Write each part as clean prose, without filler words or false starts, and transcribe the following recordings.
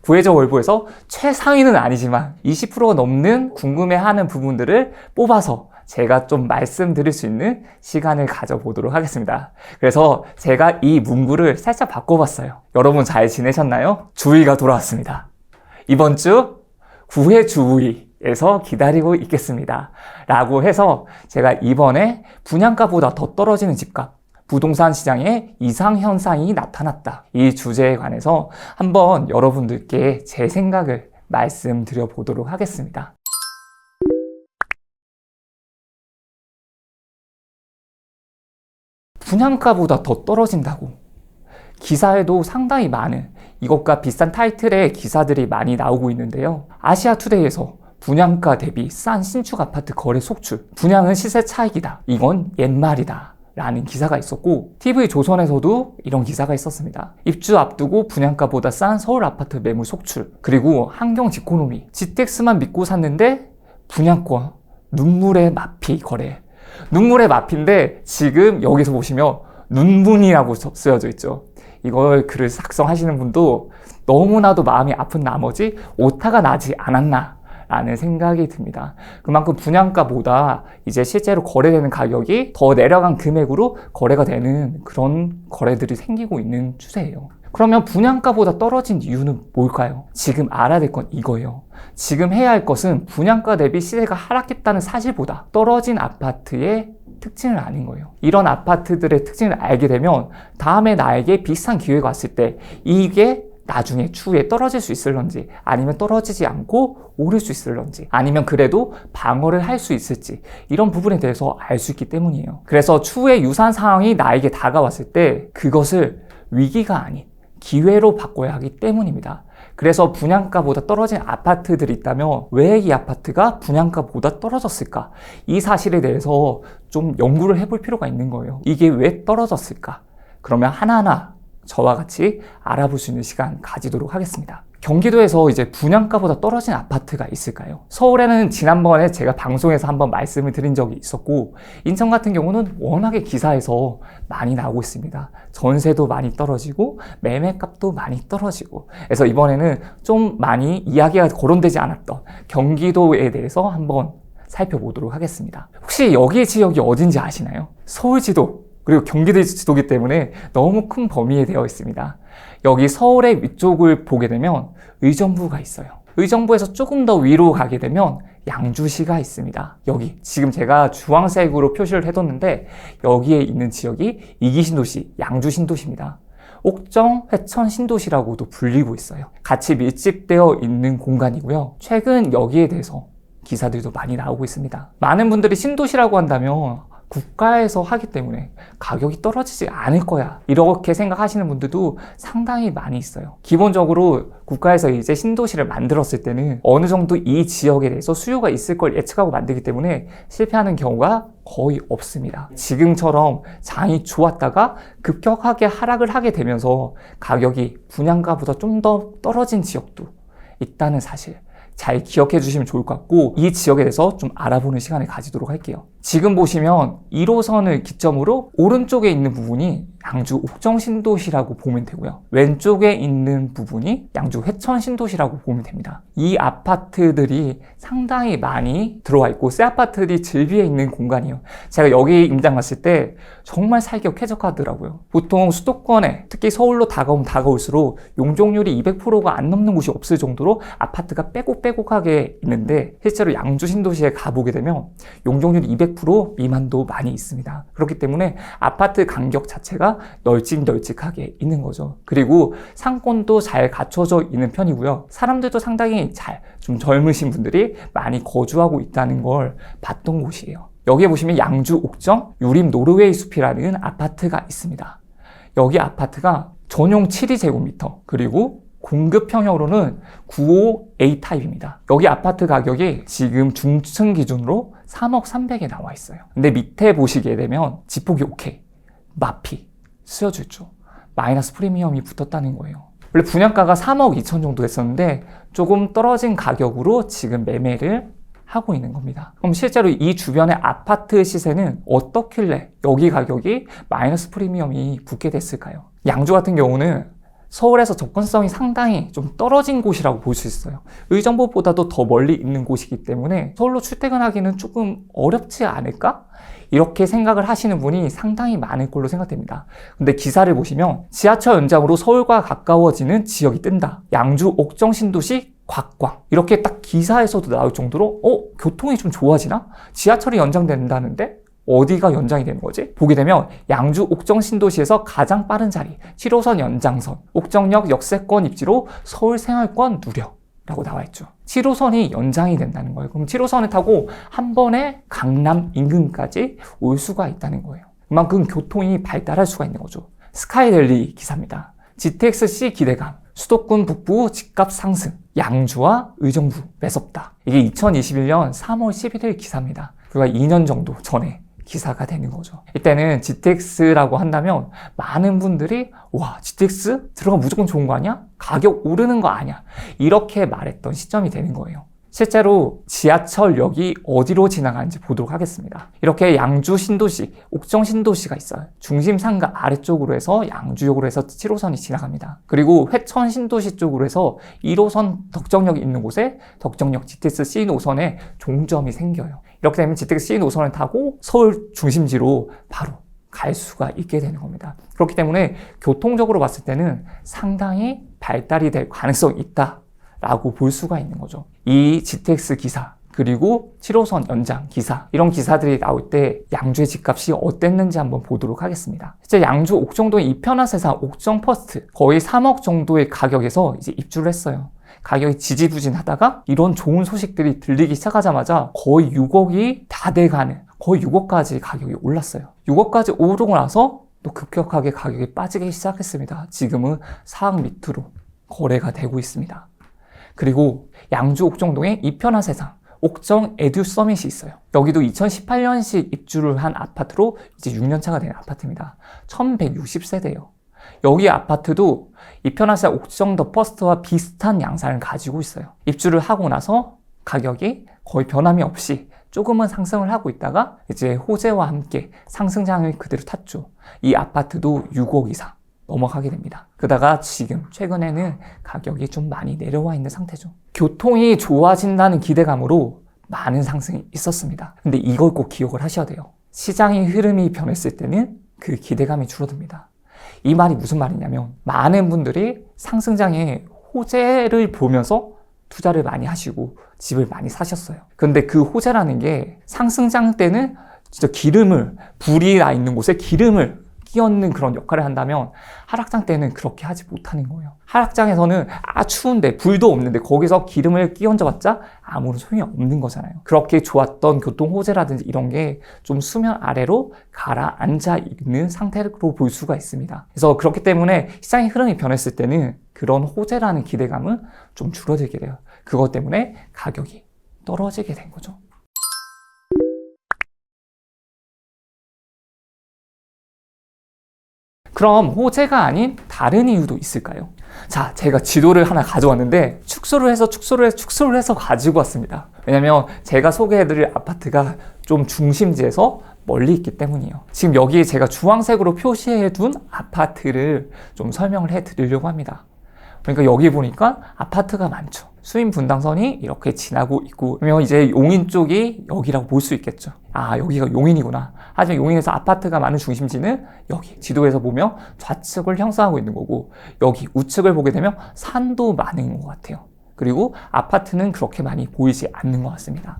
구해저 월보에서 최상위는 아니지만 20%가 넘는 궁금해하는 부분들을 뽑아서 제가 좀 말씀드릴 수 있는 시간을 가져보도록 하겠습니다. 그래서 제가 이 문구를 살짝 바꿔봤어요. 여러분 잘 지내셨나요? 주의가 돌아왔습니다. 이번 주 구해 주의에서 기다리고 있겠습니다. 라고 해서 제가 이번에 분양가보다 더 떨어지는 집값, 부동산 시장에 이상현상이 나타났다. 이 주제에 관해서 한번 여러분들께 제 생각을 말씀드려 보도록 하겠습니다. 분양가보다 더 떨어진다고. 기사에도 상당히 많은 이것과 비슷한 타이틀의 기사들이 많이 나오고 있는데요. 아시아투데이에서 분양가 대비 싼 신축 아파트 거래 속출, 분양은 시세 차익이다. 이건 옛말이다. 라는 기사가 있었고, TV조선에서도 이런 기사가 있었습니다. 입주 앞두고 분양가보다 싼 서울 아파트 매물 속출, 그리고 한경지코노미, GTX만 믿고 샀는데 분양권, 눈물의 마피 거래. 눈물의 마피인데 지금 여기서 보시면 눈분이라고 쓰여져 있죠. 이걸 글을 작성하시는 분도 너무나도 마음이 아픈 나머지 오타가 나지 않았나 라는 생각이 듭니다. 그만큼 분양가보다 이제 실제로 거래되는 가격이 더 내려간 금액으로 거래가 되는 그런 거래들이 생기고 있는 추세예요. 그러면 분양가보다 떨어진 이유는 뭘까요? 지금 알아야 될 건 이거예요. 지금 해야 할 것은 분양가 대비 시세가 하락했다는 사실보다 떨어진 아파트의 특징을 아는 거예요. 이런 아파트들의 특징을 알게 되면 다음에 나에게 비슷한 기회가 왔을 때 이게 나중에 추후에 떨어질 수 있을런지, 아니면 떨어지지 않고 오를 수 있을런지, 아니면 그래도 방어를 할 수 있을지, 이런 부분에 대해서 알 수 있기 때문이에요. 그래서 추후에 유사한 상황이 나에게 다가왔을 때 그것을 위기가 아닌 기회로 바꿔야 하기 때문입니다. 그래서 분양가보다 떨어진 아파트들이 있다면 왜 이 아파트가 분양가보다 떨어졌을까? 이 사실에 대해서 좀 연구를 해볼 필요가 있는 거예요. 이게 왜 떨어졌을까? 그러면 하나하나 저와 같이 알아볼 수 있는 시간 가지도록 하겠습니다. 경기도에서 이제 분양가보다 떨어진 아파트가 있을까요? 서울에는 지난번에 제가 방송에서 한번 말씀을 드린 적이 있었고, 인천 같은 경우는 워낙에 기사에서 많이 나오고 있습니다. 전세도 많이 떨어지고 매매값도 많이 떨어지고, 그래서 이번에는 좀 많이 이야기가 거론되지 않았던 경기도에 대해서 한번 살펴보도록 하겠습니다. 혹시 여기 지역이 어딘지 아시나요? 서울지도 그리고 경기도 지도기 때문에 너무 큰 범위에 되어 있습니다. 여기 서울의 위쪽을 보게 되면 의정부가 있어요. 의정부에서 조금 더 위로 가게 되면 양주시가 있습니다. 여기 지금 제가 주황색으로 표시를 해뒀는데 여기에 있는 지역이 이기신도시, 양주신도시입니다. 옥정, 회천, 신도시라고도 불리고 있어요. 같이 밀집되어 있는 공간이고요. 최근 여기에 대해서 기사들도 많이 나오고 있습니다. 많은 분들이 신도시라고 한다면 국가에서 하기 때문에 가격이 떨어지지 않을 거야, 이렇게 생각하시는 분들도 상당히 많이 있어요. 기본적으로 국가에서 이제 신도시를 만들었을 때는 어느 정도 이 지역에 대해서 수요가 있을 걸 예측하고 만들기 때문에 실패하는 경우가 거의 없습니다. 지금처럼 장이 좋았다가 급격하게 하락을 하게 되면서 가격이 분양가보다 좀 더 떨어진 지역도 있다는 사실 잘 기억해 주시면 좋을 것 같고, 이 지역에 대해서 좀 알아보는 시간을 가지도록 할게요. 지금 보시면 1호선을 기점으로 오른쪽에 있는 부분이 양주 옥정 신도시라고 보면 되고요. 왼쪽에 있는 부분이 양주 회천 신도시라고 보면 됩니다. 이 아파트들이 상당히 많이 들어와 있고 새 아파트들이 즐비해 있는 공간이에요. 제가 여기 임장 갔을 때 정말 살기가 쾌적하더라고요. 보통 수도권에 특히 서울로 다가오면 다가올수록 용적률이 200%가 안 넘는 곳이 없을 정도로 아파트가 빼곡빼곡하게 있는데, 실제로 양주 신도시에 가보게 되면 용적률이 200% 미만도 많이 있습니다. 그렇기 때문에 아파트 간격 자체가 널찍널찍하게 있는 거죠. 그리고 상권도 잘 갖춰져 있는 편이고요. 사람들도 상당히 좀 젊으신 분들이 많이 거주하고 있다는 걸 봤던 곳이에요. 여기에 보시면 양주 옥정 유림 노르웨이 숲이라는 아파트가 있습니다. 여기 아파트가 전용 72제곱미터, 그리고 공급형으로는 95A 타입입니다. 여기 아파트 가격이 지금 중층 기준으로 3억 300에 나와 있어요. 근데 밑에 보시게 되면 지폭이 오케이, 마피 쓰여져 있죠. 마이너스 프리미엄이 붙었다는 거예요. 원래 분양가가 3억 2천 정도 됐었는데 조금 떨어진 가격으로 지금 매매를 하고 있는 겁니다. 그럼 실제로 이 주변의 아파트 시세는 어떻길래 여기 가격이 마이너스 프리미엄이 붙게 됐을까요? 양주 같은 경우는 서울에서 접근성이 상당히 좀 떨어진 곳이라고 볼 수 있어요. 의정부보다도 더 멀리 있는 곳이기 때문에 서울로 출퇴근하기는 조금 어렵지 않을까? 이렇게 생각을 하시는 분이 상당히 많을 걸로 생각됩니다. 근데 기사를 보시면 지하철 연장으로 서울과 가까워지는 지역이 뜬다. 양주 옥정 신도시 곽광. 이렇게 딱 기사에서도 나올 정도로 교통이 좀 좋아지나? 지하철이 연장된다는데? 어디가 연장이 되는 거지? 보게 되면 양주 옥정 신도시에서 가장 빠른 자리 7호선 연장선 옥정역 역세권 입지로 서울 생활권 누려 라고 나와 있죠. 7호선이 연장이 된다는 거예요. 그럼 7호선을 타고 한 번에 강남 인근까지 올 수가 있다는 거예요. 그만큼 교통이 발달할 수가 있는 거죠. 스카이델리 기사입니다. GTX-C 기대감, 수도권 북부 집값 상승, 양주와 의정부 매섭다. 이게 2021년 3월 11일 기사입니다. 불과 2년 정도 전에 기사가 되는 거죠. 이때는 GTX라고 한다면 많은 분들이 와, GTX 들어가면 무조건 좋은 거 아니야? 가격 오르는 거 아니야? 이렇게 말했던 시점이 되는 거예요. 실제로 지하철역이 어디로 지나가는지 보도록 하겠습니다. 이렇게 양주 신도시, 옥정 신도시가 있어요. 중심 상가 아래쪽으로 해서 양주역으로 해서 7호선이 지나갑니다. 그리고 회천 신도시 쪽으로 해서 1호선 덕정역이 있는 곳에 덕정역 GTX-C 노선에 종점이 생겨요. 이렇게 되면 GTX-C 노선을 타고 서울 중심지로 바로 갈 수가 있게 되는 겁니다. 그렇기 때문에 교통적으로 봤을 때는 상당히 발달이 될 가능성이 있다 라고 볼 수가 있는 거죠. 이 GTX 기사 그리고 7호선 연장 기사 이런 기사들이 나올 때 양주의 집값이 어땠는지 한번 보도록 하겠습니다. 실제 양주 옥정동의 이편한 세상 옥정 퍼스트 거의 3억 정도의 가격에서 이제 입주를 했어요. 가격이 지지부진하다가 이런 좋은 소식들이 들리기 시작하자마자 거의 6억이 다 돼가는 거의 6억까지 가격이 올랐어요. 6억까지 오르고 나서 또 급격하게 가격이 빠지기 시작했습니다. 지금은 4억 밑으로 거래가 되고 있습니다. 그리고 양주 옥정동에 이편한 세상 옥정 에듀 서밋이 있어요. 여기도 2018년식 입주를 한 아파트로 이제 6년차가 된 아파트입니다. 1160세대예요. 여기 아파트도 이편한 세상 옥정 더 퍼스트와 비슷한 양상을 가지고 있어요. 입주를 하고 나서 가격이 거의 변함이 없이 조금은 상승을 하고 있다가 이제 호재와 함께 상승장을 그대로 탔죠. 이 아파트도 6억 이상 넘어가게 됩니다. 그러다가 지금 최근에는 가격이 좀 많이 내려와 있는 상태죠. 교통이 좋아진다는 기대감으로 많은 상승이 있었습니다. 근데 이걸 꼭 기억을 하셔야 돼요. 시장의 흐름이 변했을 때는 그 기대감이 줄어듭니다. 이 말이 무슨 말이냐면 많은 분들이 상승장의 호재를 보면서 투자를 많이 하시고 집을 많이 사셨어요. 근데 그 호재라는 게 상승장 때는 진짜 불이 나 있는 곳에 기름을 끼얹는 그런 역할을 한다면 하락장 때는 그렇게 하지 못하는 거예요. 하락장에서는 추운데 불도 없는데 거기서 기름을 끼얹어봤자 아무런 소용이 없는 거잖아요. 그렇게 좋았던 교통 호재라든지 이런 게 좀 수면 아래로 가라앉아 있는 상태로 볼 수가 있습니다. 그래서 그렇기 때문에 시장의 흐름이 변했을 때는 그런 호재라는 기대감은 좀 줄어들게 돼요. 그것 때문에 가격이 떨어지게 된 거죠. 그럼 호재가 아닌 다른 이유도 있을까요? 자, 제가 지도를 하나 가져왔는데 축소를 해서 가지고 왔습니다. 왜냐면 제가 소개해드릴 아파트가 좀 중심지에서 멀리 있기 때문이에요. 지금 여기에 제가 주황색으로 표시해둔 아파트를 좀 설명을 해드리려고 합니다. 그러니까 여기 보니까 아파트가 많죠. 수인 분당선이 이렇게 지나고 있고, 그러면 이제 용인 쪽이 여기라고 볼 수 있겠죠. 여기가 용인이구나. 하지만 용인에서 아파트가 많은 중심지는 여기 지도에서 보면 좌측을 형성하고 있는 거고, 여기 우측을 보게 되면 산도 많은 것 같아요. 그리고 아파트는 그렇게 많이 보이지 않는 것 같습니다.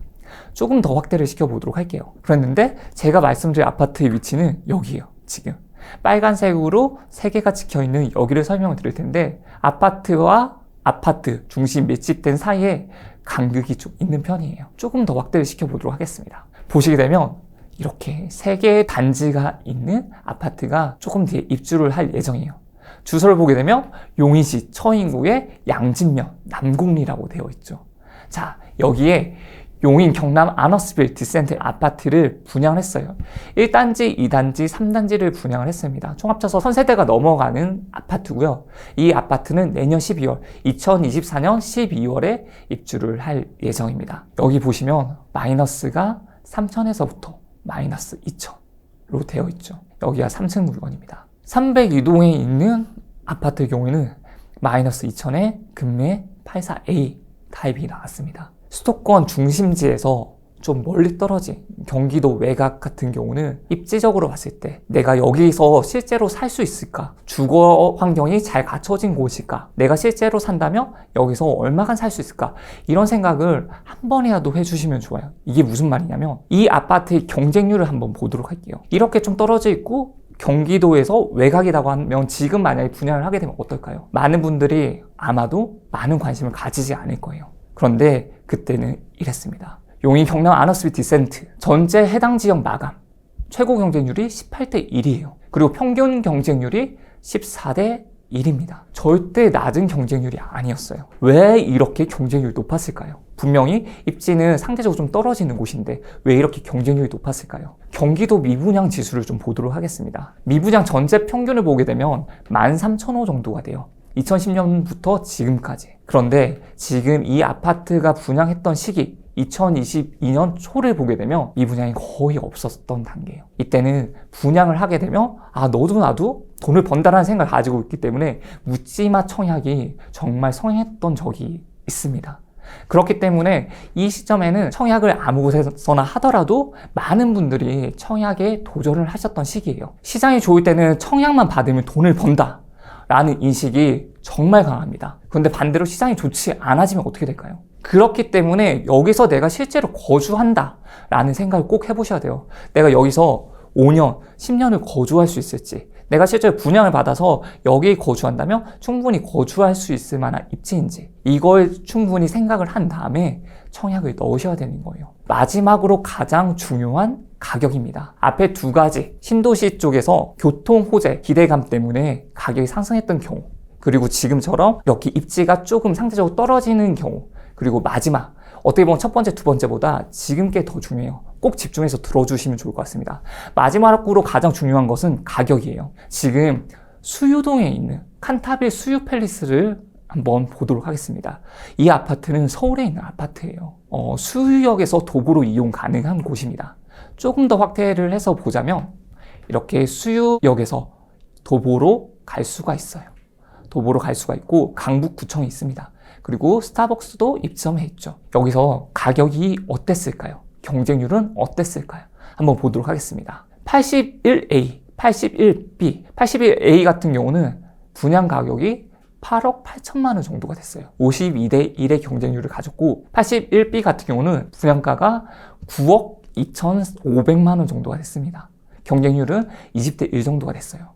조금 더 확대를 시켜보도록 할게요. 그랬는데 제가 말씀드린 아파트의 위치는 여기예요. 지금 빨간색으로 3개가 찍혀있는 여기를 설명을 드릴 텐데, 아파트와 아파트 중심 밀집된 사이에 간극이 좀 있는 편이에요. 조금 더 확대를 시켜보도록 하겠습니다. 보시게 되면 이렇게 3개의 단지가 있는 아파트가 조금 뒤에 입주를 할 예정이에요. 주소를 보게 되면 용인시 처인구의 양진면 남곡리라고 되어 있죠. 자, 여기에 용인 경남 아너스빌트 센터 아파트를 분양을 했어요. 1단지, 2단지, 3단지를 분양을 했습니다. 총 합쳐서 1000세대가 넘어가는 아파트고요. 이 아파트는 내년 12월, 2024년 12월에 입주를 할 예정입니다. 여기 보시면 마이너스가 3천에서부터 마이너스 2천으로 되어 있죠. 여기가 3층 물건입니다. 302동에 있는 아파트의 경우에는 마이너스 2천에 금매 84A 타입이 나왔습니다. 수도권 중심지에서 좀 멀리 떨어진 경기도 외곽 같은 경우는 입지적으로 봤을 때 내가 여기서 실제로 살 수 있을까? 주거 환경이 잘 갖춰진 곳일까? 내가 실제로 산다면 여기서 얼마간 살 수 있을까? 이런 생각을 한 번이라도 해주시면 좋아요. 이게 무슨 말이냐면 이 아파트의 경쟁률을 한번 보도록 할게요. 이렇게 좀 떨어져 있고 경기도에서 외곽이라고 하면 지금 만약에 분양을 하게 되면 어떨까요? 많은 분들이 아마도 많은 관심을 가지지 않을 거예요. 그런데 그때는 이랬습니다. 용인 경남 아너스비 디센트 전체 해당 지역 마감 최고 경쟁률이 18대 1이에요. 그리고 평균 경쟁률이 14대 1입니다. 절대 낮은 경쟁률이 아니었어요. 왜 이렇게 경쟁률이 높았을까요? 분명히 입지는 상대적으로 좀 떨어지는 곳인데 왜 이렇게 경쟁률이 높았을까요? 경기도 미분양 지수를 좀 보도록 하겠습니다. 미분양 전체 평균을 보게 되면 13,000호 정도가 돼요. 2010년부터 지금까지. 그런데 지금 이 아파트가 분양했던 시기 2022년 초를 보게 되면 미분양이 거의 없었던 단계예요. 이때는 분양을 하게 되면 너도 나도 돈을 번다라는 생각을 가지고 있기 때문에 묻지마 청약이 정말 성행했던 적이 있습니다. 그렇기 때문에 이 시점에는 청약을 아무 곳에서나 하더라도 많은 분들이 청약에 도전을 하셨던 시기예요. 시장이 좋을 때는 청약만 받으면 돈을 번다 라는 인식이 정말 강합니다. 그런데 반대로 시장이 좋지 않아지면 어떻게 될까요? 그렇기 때문에 여기서 내가 실제로 거주한다 라는 생각을 꼭 해보셔야 돼요. 내가 여기서 5년, 10년을 거주할 수 있을지, 내가 실제로 분양을 받아서 여기 거주한다면 충분히 거주할 수 있을 만한 입지인지, 이걸 충분히 생각을 한 다음에 청약을 넣으셔야 되는 거예요. 마지막으로 가장 중요한 가격입니다. 앞에 두 가지, 신도시 쪽에서 교통 호재 기대감 때문에 가격이 상승했던 경우, 그리고 지금처럼 이렇게 입지가 조금 상대적으로 떨어지는 경우, 그리고 마지막, 어떻게 보면 첫 번째, 두 번째보다 지금 게 더 중요해요. 꼭 집중해서 들어주시면 좋을 것 같습니다. 마지막으로 가장 중요한 것은 가격이에요. 지금 수유동에 있는 칸타빌 수유 팰리스를 한번 보도록 하겠습니다. 이 아파트는 서울에 있는 아파트예요. 수유역에서 도보로 이용 가능한 곳입니다. 조금 더 확대를 해서 보자면 이렇게 수유역에서 도보로 갈 수가 있어요. 도보로 갈 수가 있고 강북구청이 있습니다. 그리고 스타벅스도 입점해 있죠. 여기서 가격이 어땠을까요? 경쟁률은 어땠을까요? 한번 보도록 하겠습니다. 81A, 81B, 81A 같은 경우는 분양 가격이 8억 8천만 원 정도가 됐어요. 52대 1의 경쟁률을 가졌고 81B 같은 경우는 분양가가 9억 2,500만 원 정도가 됐습니다. 경쟁률은 20대 1 정도가 됐어요.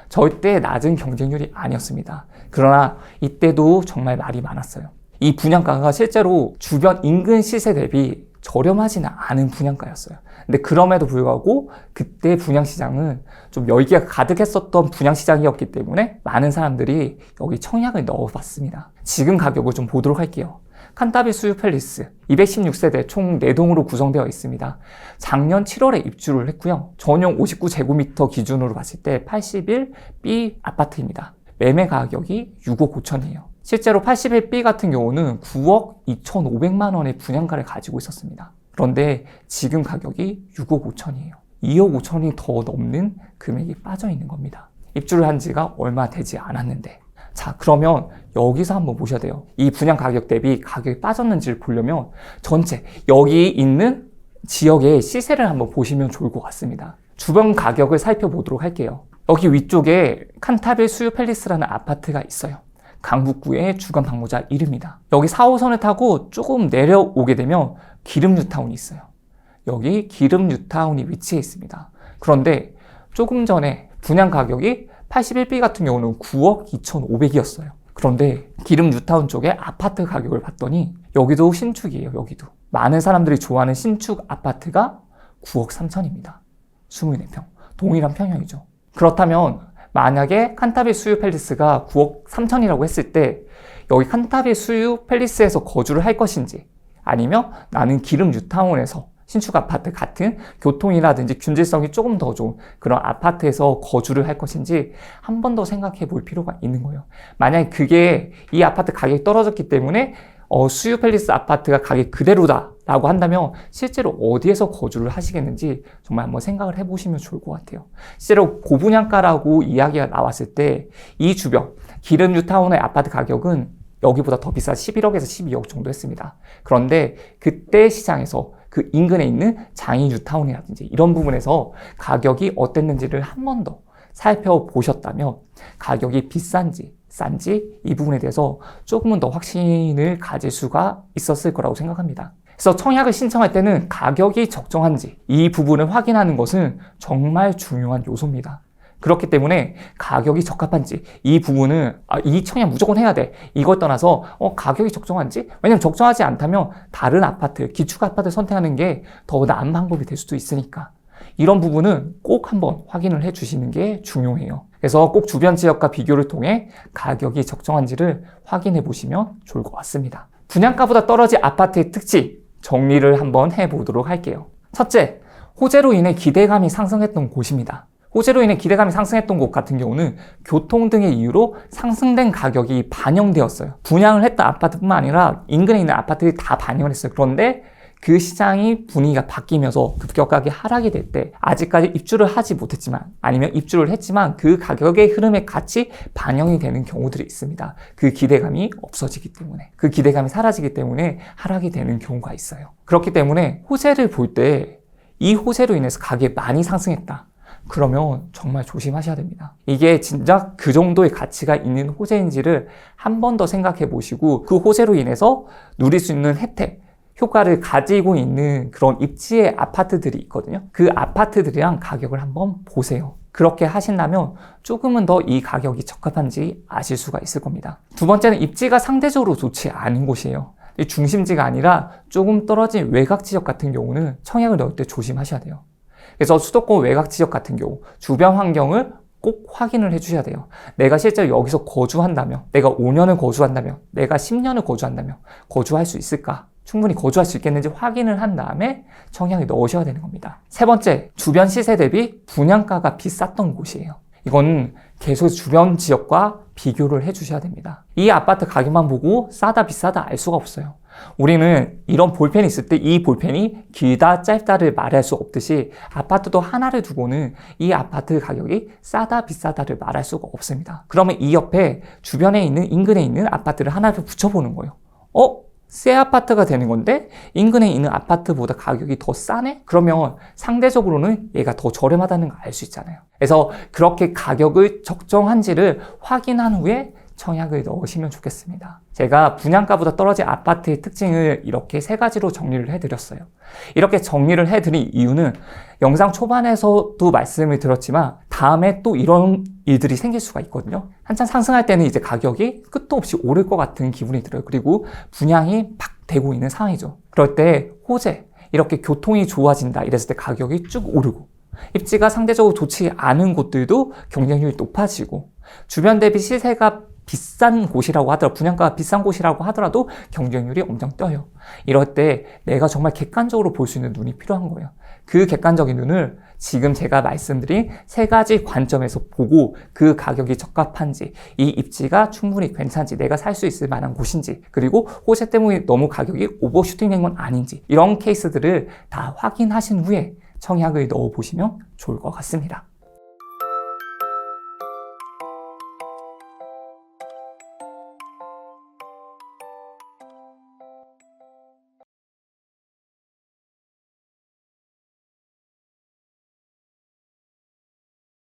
절대 낮은 경쟁률이 아니었습니다. 그러나 이때도 정말 말이 많았어요. 이 분양가가 실제로 주변 인근 시세 대비 저렴하지는 않은 분양가였어요. 근데 그럼에도 불구하고 그때 분양시장은 좀 열기가 가득했었던 분양시장이었기 때문에 많은 사람들이 여기 청약을 넣어봤습니다. 지금 가격을 좀 보도록 할게요. 칸타빌 수유 팰리스 216세대 총 4동으로 구성되어 있습니다. 작년 7월에 입주를 했고요. 전용 59제곱미터 기준으로 봤을 때 81B 아파트입니다. 매매 가격이 6억 5천이에요. 실제로 81B 같은 경우는 9억 2,500만 원의 분양가를 가지고 있었습니다. 그런데 지금 가격이 6억 5천이에요. 2억 5천이 더 넘는 금액이 빠져 있는 겁니다. 입주를 한 지가 얼마 되지 않았는데. 자, 그러면 여기서 한번 보셔야 돼요. 이 분양 가격 대비 가격이 빠졌는지를 보려면 전체 여기 있는 지역의 시세를 한번 보시면 좋을 것 같습니다. 주변 가격을 살펴보도록 할게요. 여기 위쪽에 칸타빌 수유 팰리스라는 아파트가 있어요. 강북구의 주간 방문자 1입니다. 여기 4호선을 타고 조금 내려오게 되면 기름 뉴타운이 있어요. 여기 기름 뉴타운이 위치해 있습니다. 그런데 조금 전에 분양 가격이 81B 같은 경우는 9억 2,500이었어요. 그런데 기름 뉴타운 쪽에 아파트 가격을 봤더니 여기도 신축이에요. 여기도. 많은 사람들이 좋아하는 신축 아파트가 9억 3천입니다. 24평. 동일한 평형이죠. 그렇다면 만약에 칸타빌 수유 팰리스가 9억 3천이라고 했을 때 여기 칸타빌 수유 팰리스에서 거주를 할 것인지 아니면 나는 기름 뉴타운에서 신축 아파트 같은 교통이라든지 균질성이 조금 더 좋은 그런 아파트에서 거주를 할 것인지 한 번 더 생각해 볼 필요가 있는 거예요. 만약에 그게 이 아파트 가격이 떨어졌기 때문에 수유 팰리스 아파트가 가격 그대로다 라고 한다면 실제로 어디에서 거주를 하시겠는지 정말 한번 생각을 해보시면 좋을 것 같아요. 실제로 고분양가라고 이야기가 나왔을 때 이 주변 기름 뉴타운의 아파트 가격은 여기보다 더 비싼 11억에서 12억 정도 했습니다. 그런데 그때 시장에서 그 인근에 있는 장이 뉴타운이라든지 이런 부분에서 가격이 어땠는지를 한 번 더 살펴보셨다면 가격이 비싼지 싼지 이 부분에 대해서 조금은 더 확신을 가질 수가 있었을 거라고 생각합니다. 그래서 청약을 신청할 때는 가격이 적정한지 이 부분을 확인하는 것은 정말 중요한 요소입니다. 그렇기 때문에 가격이 적합한지 이 부분은 이 청약 무조건 해야 돼. 이걸 떠나서 가격이 적정한지? 왜냐면 적정하지 않다면 다른 아파트, 기축 아파트 선택하는 게 더 나은 방법이 될 수도 있으니까 이런 부분은 꼭 한번 확인을 해 주시는 게 중요해요. 그래서 꼭 주변 지역과 비교를 통해 가격이 적정한지를 확인해 보시면 좋을 것 같습니다. 분양가보다 떨어진 아파트의 특징 정리를 한번 해보도록 할게요. 첫째, 호재로 인해 기대감이 상승했던 곳입니다. 호재로 인해 기대감이 상승했던 곳 같은 경우는 교통 등의 이유로 상승된 가격이 반영되었어요. 분양을 했던 아파트뿐만 아니라 인근에 있는 아파트들이 다 반영을 했어요. 그런데 그 시장이 분위기가 바뀌면서 급격하게 하락이 될 때 아직까지 입주를 하지 못했지만 아니면 입주를 했지만 그 가격의 흐름에 같이 반영이 되는 경우들이 있습니다. 그 기대감이 없어지기 때문에 그 기대감이 사라지기 때문에 하락이 되는 경우가 있어요. 그렇기 때문에 호재를 볼 때 이 호재로 인해서 가격이 많이 상승했다. 그러면 정말 조심하셔야 됩니다. 이게 진짜 그 정도의 가치가 있는 호재인지를 한 번 더 생각해 보시고 그 호재로 인해서 누릴 수 있는 혜택, 효과를 가지고 있는 그런 입지의 아파트들이 있거든요. 그 아파트들이랑 가격을 한번 보세요. 그렇게 하신다면 조금은 더 이 가격이 적합한지 아실 수가 있을 겁니다. 두 번째는 입지가 상대적으로 좋지 않은 곳이에요. 중심지가 아니라 조금 떨어진 외곽 지역 같은 경우는 청약을 넣을 때 조심하셔야 돼요. 그래서 수도권 외곽 지역 같은 경우 주변 환경을 꼭 확인을 해주셔야 돼요. 내가 실제로 여기서 거주한다면, 내가 5년을 거주한다면, 내가 10년을 거주한다면 거주할 수 있을까? 충분히 거주할 수 있겠는지 확인을 한 다음에 청약에 넣으셔야 되는 겁니다. 세 번째, 주변 시세 대비 분양가가 비쌌던 곳이에요. 이건 계속 주변 지역과 비교를 해주셔야 됩니다. 이 아파트 가격만 보고 싸다 비싸다 알 수가 없어요. 우리는 이런 볼펜이 있을 때 이 볼펜이 길다 짧다를 말할 수 없듯이 아파트도 하나를 두고는 이 아파트 가격이 싸다 비싸다를 말할 수가 없습니다. 그러면 이 옆에 주변에 있는 인근에 있는 아파트를 하나를 붙여보는 거예요. 새 아파트가 되는 건데 인근에 있는 아파트보다 가격이 더 싸네? 그러면 상대적으로는 얘가 더 저렴하다는 걸 알 수 있잖아요. 그래서 그렇게 가격을 적정한지를 확인한 후에 청약을 넣으시면 좋겠습니다. 제가 분양가보다 떨어진 아파트의 특징을 이렇게 세 가지로 정리를 해드렸어요. 이렇게 정리를 해드린 이유는 영상 초반에서도 말씀을 드렸지만 다음에 또 이런 일들이 생길 수가 있거든요. 한참 상승할 때는 이제 가격이 끝도 없이 오를 것 같은 기분이 들어요. 그리고 분양이 막 되고 있는 상황이죠. 그럴 때 호재, 이렇게 교통이 좋아진다 이랬을 때 가격이 쭉 오르고 입지가 상대적으로 좋지 않은 곳들도 경쟁률이 높아지고 주변 대비 시세가 비싼 곳이라고 하더라도 분양가가 비싼 곳이라고 하더라도 경쟁률이 엄청 떠요. 이럴 때 내가 정말 객관적으로 볼 수 있는 눈이 필요한 거예요. 그 객관적인 눈을 지금 제가 말씀드린 세 가지 관점에서 보고 그 가격이 적합한지 이 입지가 충분히 괜찮은지 내가 살 수 있을 만한 곳인지 그리고 호재 때문에 너무 가격이 오버슈팅 된 건 아닌지 이런 케이스들을 다 확인하신 후에 청약을 넣어보시면 좋을 것 같습니다.